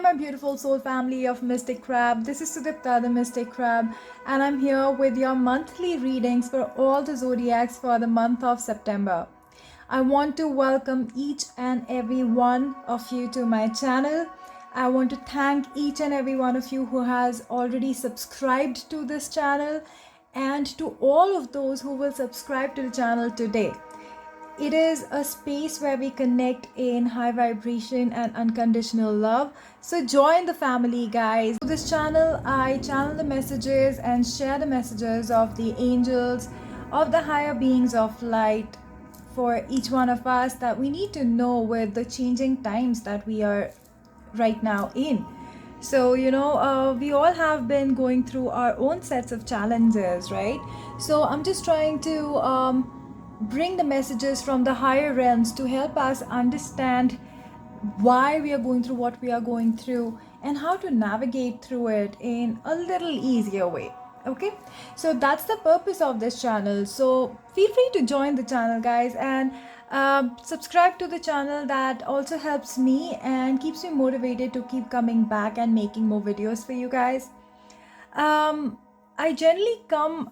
my beautiful soul family of Mystic Crab. This is Sudipta, the Mystic Crab, and I'm here with your monthly readings for all the zodiacs for the month of September. I want to welcome each and every one of you to my channel. I want to thank each and every one of you who has already subscribed to this channel, and to all of those who will subscribe to the channel today. It is a space where we connect in high vibration and unconditional love. So join the family, guys. To this channel, I channel the messages and share the messages of the angels, of the higher beings of light for each one of us that we need to know with the changing times that we are right now in. So, we all have been going through our own sets of challenges, right? So I'm just trying to bring the messages from the higher realms to help us understand why we are going through what we are going through and how to navigate through it in a little easier way. Okay, so that's the purpose of this channel. So feel free to join the channel, guys, and subscribe to the channel. That also helps me and keeps me motivated to keep coming back and making more videos for you guys. I generally come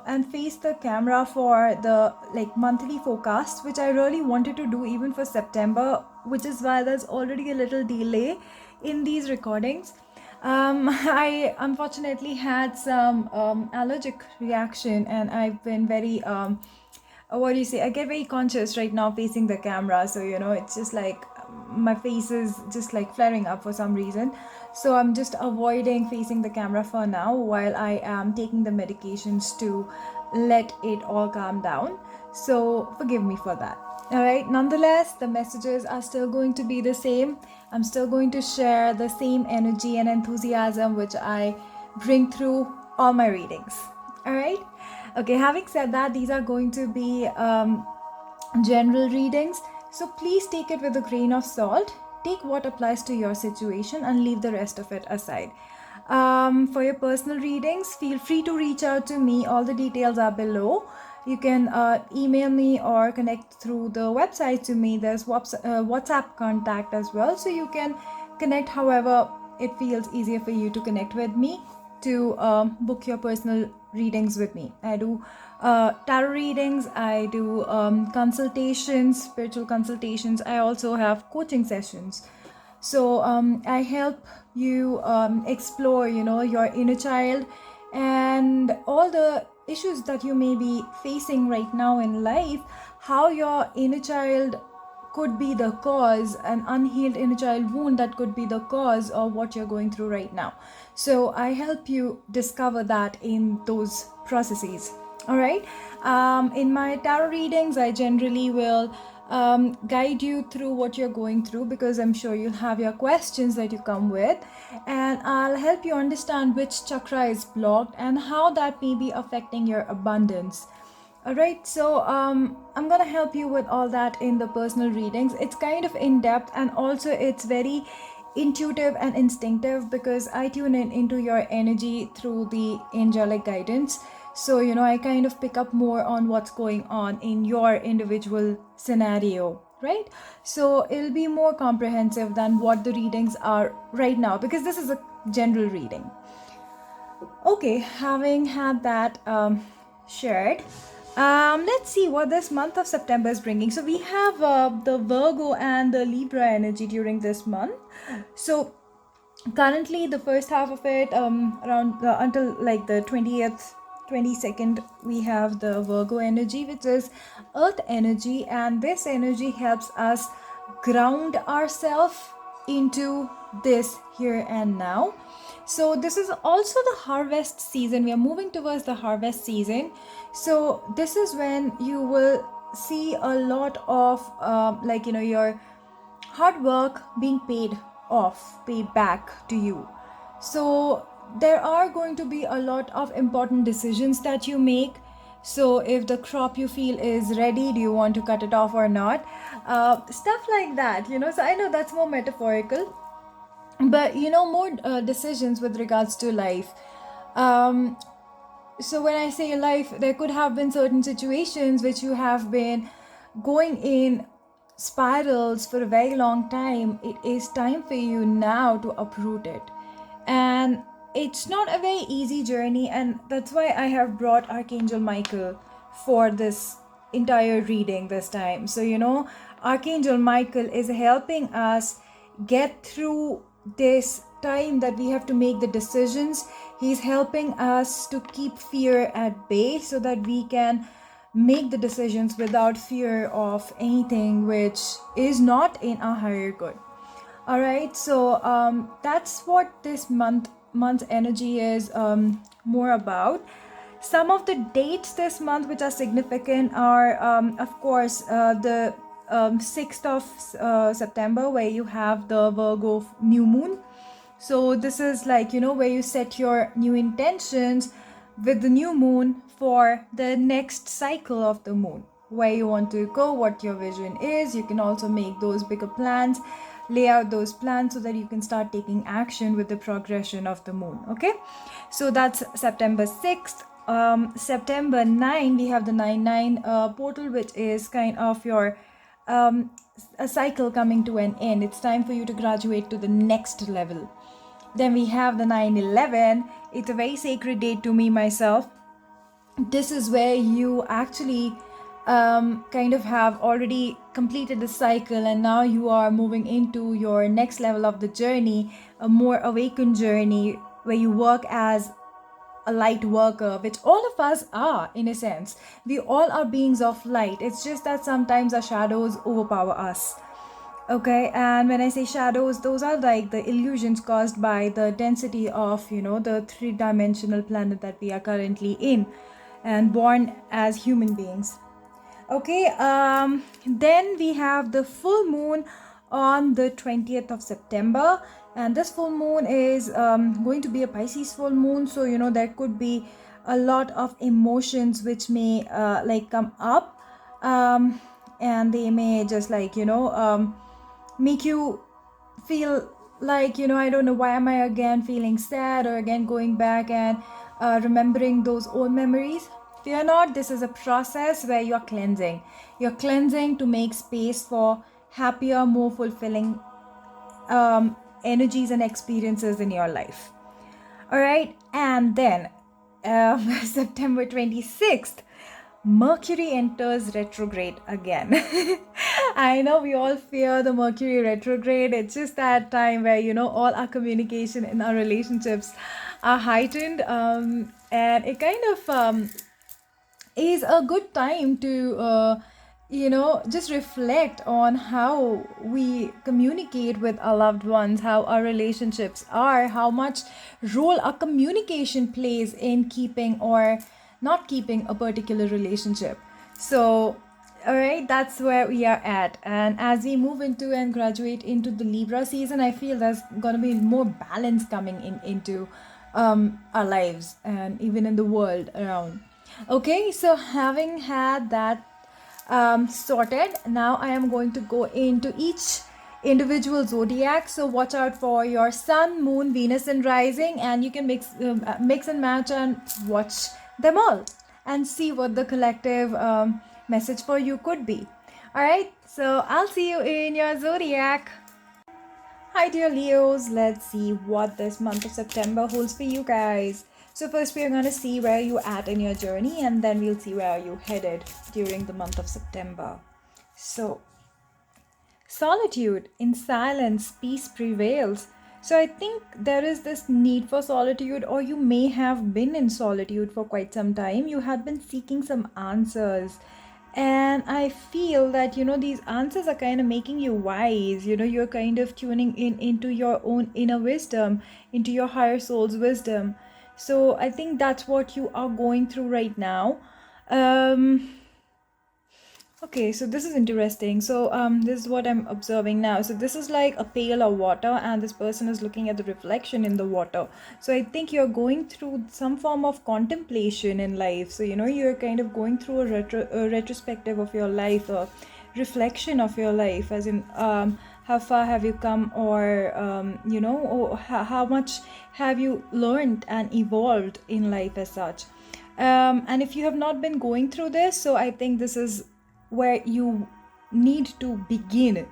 and face the camera for the monthly forecast, which I really wanted to do even for September, which is why there's already a little delay in these recordings. I unfortunately had some allergic reaction, and I've been very what do you say, I get very conscious right now facing the camera. So it's just like my face is just like flaring up for some reason. So I'm just avoiding facing the camera for now while I am taking the medications to let it all calm down. So forgive me for that. All right, nonetheless, the messages are still going to be the same. I'm still going to share the same energy and enthusiasm which I bring through all my readings. All right, okay, having said that, these are going to be general readings, so please take it with a grain of salt. Take what applies to your situation and leave the rest of it aside. For your personal readings, feel free to reach out to me. All the details are below. You can email me or connect through the website to me. There's WhatsApp contact as well, so you can connect however it feels easier for you to connect with me to book your personal readings with me. I do tarot readings, I do consultations, spiritual consultations. I also have coaching sessions. So I help you explore, your inner child and all the issues that you may be facing right now in life, how your inner child could be the cause, an unhealed inner child wound that could be the cause of what you're going through right now. So I help you discover that in those processes. All right, in my tarot readings, I generally will guide you through what you're going through, because I'm sure you'll have your questions that you come with, and I'll help you understand which chakra is blocked and how that may be affecting your abundance. All right, so I'm gonna help you with all that in the personal readings. It's kind of in depth, and also it's very intuitive and instinctive, because I tune into your energy through the angelic guidance. So I kind of pick up more on what's going on in your individual scenario, right? So it'll be more comprehensive than what the readings are right now, because this is a general reading. Okay, having had that shared, let's see what this month of September is bringing. So we have the Virgo and the Libra energy during this month. So currently the first half of it, around until like the 20th 22nd, we have the Virgo energy, which is earth energy, and this energy helps us ground ourselves into this here and now. So this is also the harvest season. We are moving towards the harvest season. So this is when you will see a lot of your hard work being paid back to you. So there are going to be a lot of important decisions that you make. So if the crop you feel is ready, do you want to cut it off or not? Stuff like that, so I know that's more metaphorical, but more decisions with regards to life. So when I say life, there could have been certain situations which you have been going in spirals for a very long time, it is time for you now to uproot it. And it's not a very easy journey, and that's why I have brought Archangel Michael for this entire reading this time. So, Archangel Michael is helping us get through this time that we have to make the decisions. He's helping us to keep fear at bay so that we can make the decisions without fear of anything which is not in our higher good. All right, so that's what this month's energy is more about. Some of the dates this month which are significant are, of course, the 6th of September, where you have the Virgo New Moon. So this is like, where you set your new intentions with the new moon for the next cycle of the moon, where you want to go, what your vision is. You can also make those bigger plans, lay out those plans so that you can start taking action with the progression of the moon. Okay, so that's September 6th. September 9, we have the 9-9 portal, which is kind of your a cycle coming to an end. It's time for you to graduate to the next level. Then we have the 9-11. It's a very sacred date to me myself. This is where you actually kind of have already completed the cycle, and now you are moving into your next level of the journey, a more awakened journey where you work as a light worker, which all of us are in a sense. We all are beings of light. It's just that sometimes our shadows overpower us. Okay, and when I say shadows, those are like the illusions caused by the density of, the three-dimensional planet that we are currently in and born as human beings. Okay, then we have the full moon on the 20th of September, and this full moon is going to be a Pisces full moon. So there could be a lot of emotions which may come up, and they may just make you feel like, I don't know, why am I again feeling sad, or again going back and remembering those old memories. Fear not, this is a process where you're cleansing. You're cleansing to make space for happier, more fulfilling energies and experiences in your life. All right, and then September 26th, Mercury enters retrograde again. I know we all fear the Mercury retrograde. It's just that time where, all our communication in our relationships are heightened. And it kind of is a good time to, just reflect on how we communicate with our loved ones, how our relationships are, how much role our communication plays in keeping or not keeping a particular relationship. So, all right, that's where we are at. And as we move into and graduate into the Libra season, I feel there's going to be more balance coming into our lives and even in the world around. Okay, so having had that sorted, now I am going to go into each individual zodiac. So watch out for your sun, moon, Venus and rising, and you can mix and match and watch them all and see what the collective message for you could be. All right, so I'll see you in your zodiac. Hi dear Leos, let's see what this month of September holds for you guys. So first we're going to see where you're at in your journey, and then we'll see where you're headed during the month of September. So, solitude, in silence, peace prevails. So I think there is this need for solitude, or you may have been in solitude for quite some time. You have been seeking some answers. And I feel that, these answers are kind of making you wise. You're kind of tuning into your own inner wisdom, into your higher soul's wisdom. So I think that's what you are going through right now. Okay, so this is interesting. So this is what I'm observing now. So this is like a pail of water, and this person is looking at the reflection in the water. So I think you're going through some form of contemplation in life. So you're kind of going through a retrospective of your life, a reflection of your life, as in how far have you come, or or how much have you learned and evolved in life as such. And if you have not been going through this, so I think this is where you need to begin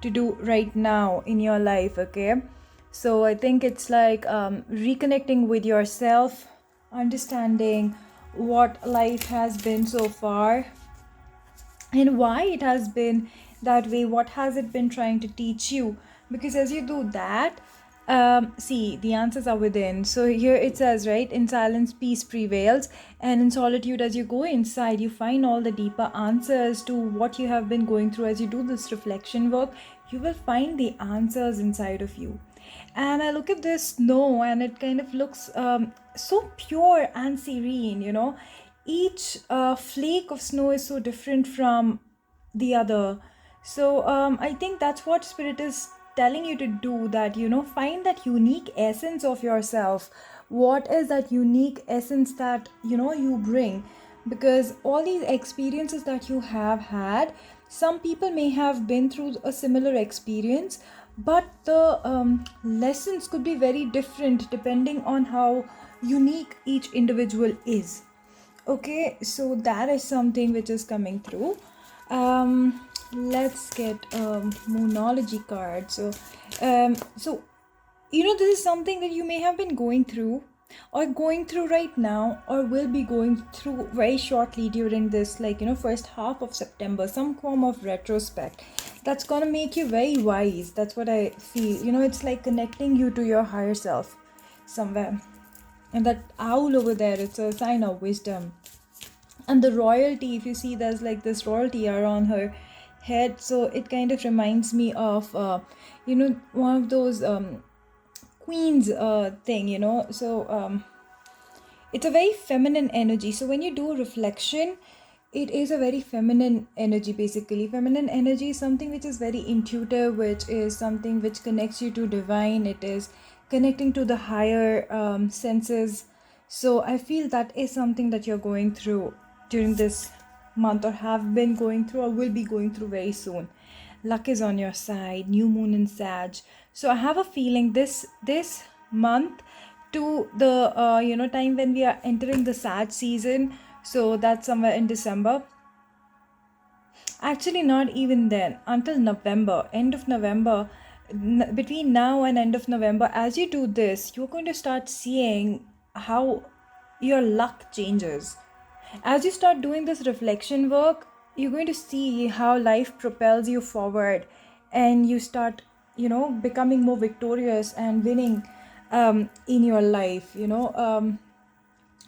to do right now in your life. Okay, so I think it's like reconnecting with yourself, understanding what life has been so far and why it has been that way, what has it been trying to teach you. Because as you do that, see, the answers are within. So here it says, right, in silence peace prevails, and in solitude, as you go inside, you find all the deeper answers to what you have been going through. As you do this reflection work, you will find the answers inside of you. And I look at this snow and it kind of looks so pure and serene, you know. Each flake of snow is so different from the other. So I think that's what spirit is telling you to do, that, you know, find that unique essence of yourself. What is that unique essence that, you know, you bring? Because all these experiences that you have had, some people may have been through a similar experience, but the lessons could be very different depending on how unique each individual is. Okay, so that is something which is coming through. Let's get Moonology card. So you know, this is something that you may have been going through or going through right now, or will be going through very shortly during this, like, you know, first half of September, some form of retrospect that's gonna make you very wise. That's what I feel. You know, it's like connecting you to your higher self somewhere. And that owl over there, it's a sign of wisdom. And the royalty, if you see, there's like this royalty around her head, so it kind of reminds me of you know, one of those queens thing, you know. So it's a very feminine energy. So when you do reflection, it is a very feminine energy. Basically, feminine energy is something which is very intuitive, which is something which connects you to divine. It is connecting to the higher senses. So I feel that is something that you're going through during this month, or have been going through, or will be going through very soon. Luck is on your side, new moon in Sag. So I have a feeling this month to the you know, time when we are entering the Sag season, so that's somewhere in December. Actually, not even then, until November, end of November. Between now and end of November, as you do this, you're going to start seeing how your luck changes. As you start doing this reflection work, you're going to see how life propels you forward, and you start, you know, becoming more victorious and winning in your life, you know.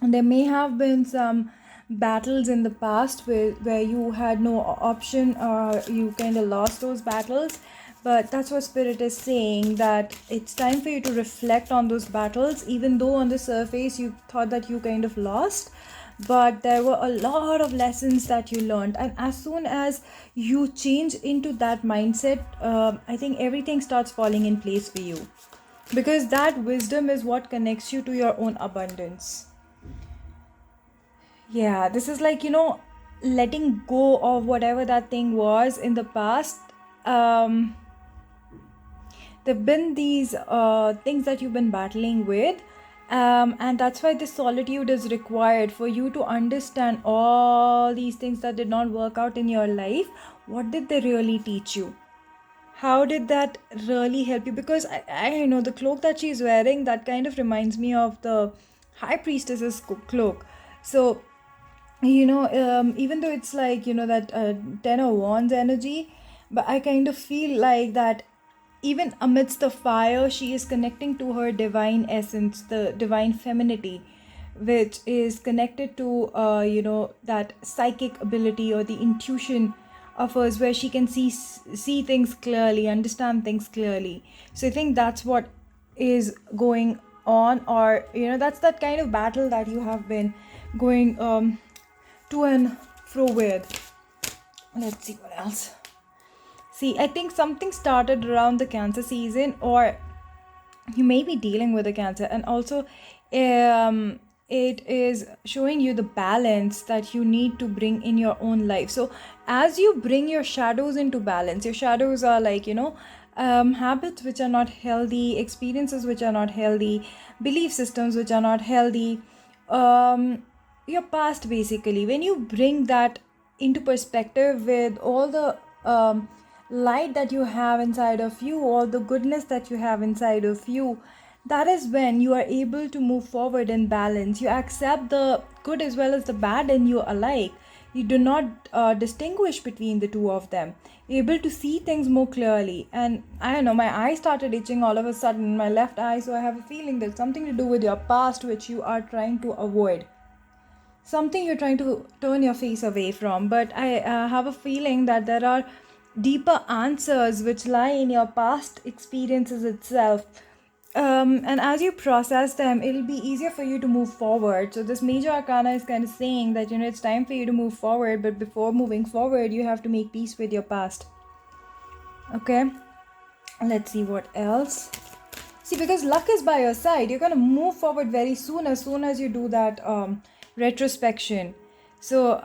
And there may have been some battles in the past where you had no option, or you kind of lost those battles. But that's what spirit is saying, that it's time for you to reflect on those battles, even though on the surface you thought that you kind of lost, but there were a lot of lessons that you learned. And as soon as you change into that mindset, I think everything starts falling in place for you, because that wisdom is what connects you to your own abundance. Yeah, this is like, you know, letting go of whatever that thing was in the past. There've been these things that you've been battling with, and that's why this solitude is required, for you to understand all these things that did not work out in your life. What did they really teach you? How did that really help you? Because I know the cloak that she's wearing, that kind of reminds me of the high priestess's cloak. So, you know, even though it's like, you know, that 10 of wands energy, but I kind of feel like that even amidst the fire, she is connecting to her divine essence, the divine femininity, which is connected to you know, that psychic ability or the intuition of hers, where she can see things clearly, understand things clearly. So I think that's what is going on, or, you know, that's that kind of battle that you have been going to and fro with. Let's see what else. See, I think something started around the Cancer season, or you may be dealing with a Cancer, and also it is showing you the balance that you need to bring in your own life. So as you bring your shadows into balance, your shadows are like, you know, habits which are not healthy, experiences which are not healthy, belief systems which are not healthy, your past, basically. When you bring that into perspective with all the light that you have inside of you, all the goodness that you have inside of you, that is when you are able to move forward in balance. You accept the good as well as the bad in you alike. You do not distinguish between the two of them. You're able to see things more clearly. And I don't know, my eye started itching all of a sudden, my left eye. So I have a feeling that something to do with your past, which you are trying to avoid. Something you're trying to turn your face away from. But I have a feeling that there are deeper answers which lie in your past experiences itself. And as you process them, it'll be easier for you to move forward. So this major arcana is kind of saying that, it's time for you to move forward, but before moving forward, you have to make peace with your past. Okay, let's see what else. See, because luck is by your side, you're going to move forward very soon as you do that retrospection. So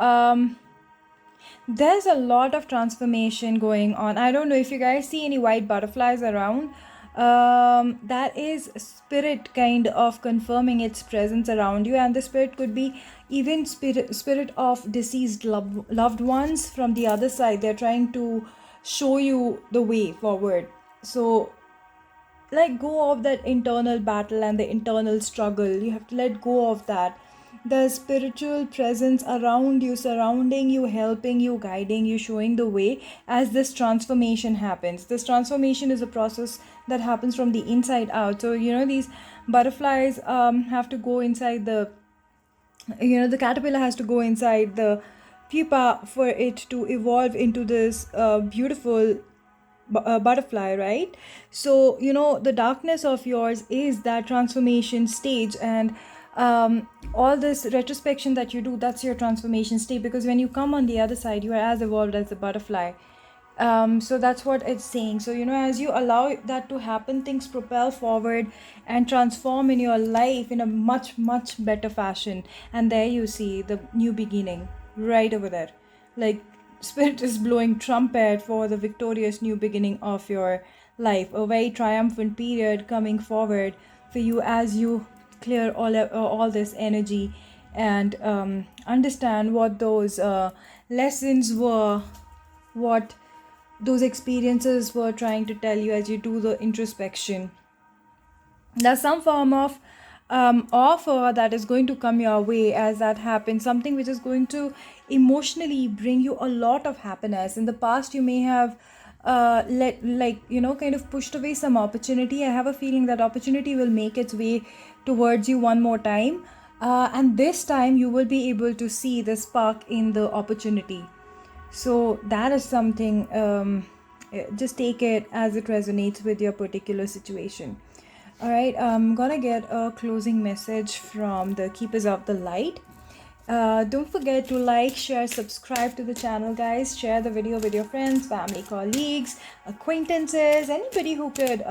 there's a lot of transformation going on. I don't know if you guys see any white butterflies around. That is spirit kind of confirming its presence around you, and the spirit could be even spirit of deceased loved ones from the other side. They're trying to show you the way forward. So let go of that internal battle and the internal struggle. You have to let go of that. The spiritual presence around you, surrounding you, helping you, guiding you, showing the way as this transformation happens. This transformation is a process that happens from the inside out. So these butterflies have to go inside the the caterpillar has to go inside the pupa for it to evolve into this beautiful butterfly, right? So the darkness of yours is that transformation stage, and all this retrospection that you do, that's your transformation state, because when you come on the other side, you are as evolved as the butterfly. So that's what it's saying. So as you allow that to happen, things propel forward and transform in your life in a much better fashion. And there you see the new beginning right over there. Like, spirit is blowing trumpet for the victorious new beginning of your life, a very triumphant period coming forward for you as you clear all this energy and understand what those lessons were, what those experiences were trying to tell you as you do the introspection. There's some form of offer that is going to come your way as that happens, something which is going to emotionally bring you a lot of happiness. In the past, you may have kind of pushed away some opportunity. I have a feeling that opportunity will make its way towards you one more time, and this time you will be able to see the spark in the opportunity. So that is something, just take it as it resonates with your particular situation. All right, I'm gonna get a closing message from the keepers of the light. Don't forget to like, share, subscribe to the channel, guys. Share the video with your friends, family, colleagues, acquaintances, anybody who could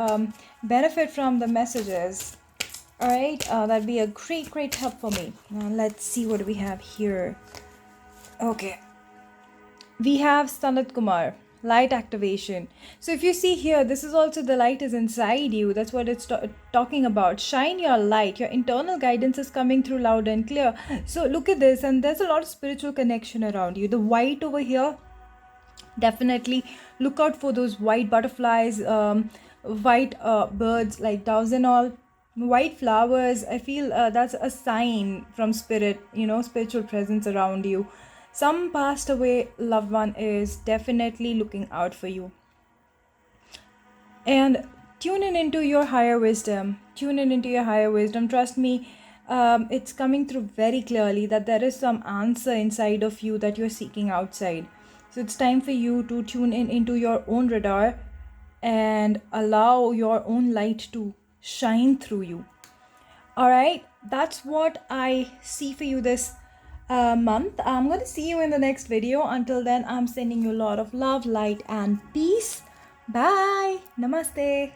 benefit from the messages. All right, that'd be a great help for me. Now let's see what we have here. Okay, we have Sanat Kumar, light activation. So if you see here, this is also the light is inside you. That's what it's talking about. Shine your light. Your internal guidance is coming through loud and clear. So look at this, and there's a lot of spiritual connection around you. The white over here, definitely look out for those white butterflies, white birds like doves and all. White flowers, I feel that's a sign from spirit, spiritual presence around you. Some passed away loved one is definitely looking out for you. And tune in into your higher wisdom. Tune in into your higher wisdom. Trust me, it's coming through very clearly that there is some answer inside of you that you're seeking outside. So it's time for you to tune in into your own radar and allow your own light to shine through you. All right, that's what I see for you this month. I'm going to see you in the next video. Until then, I'm sending you a lot of love, light, and peace. Bye. Namaste.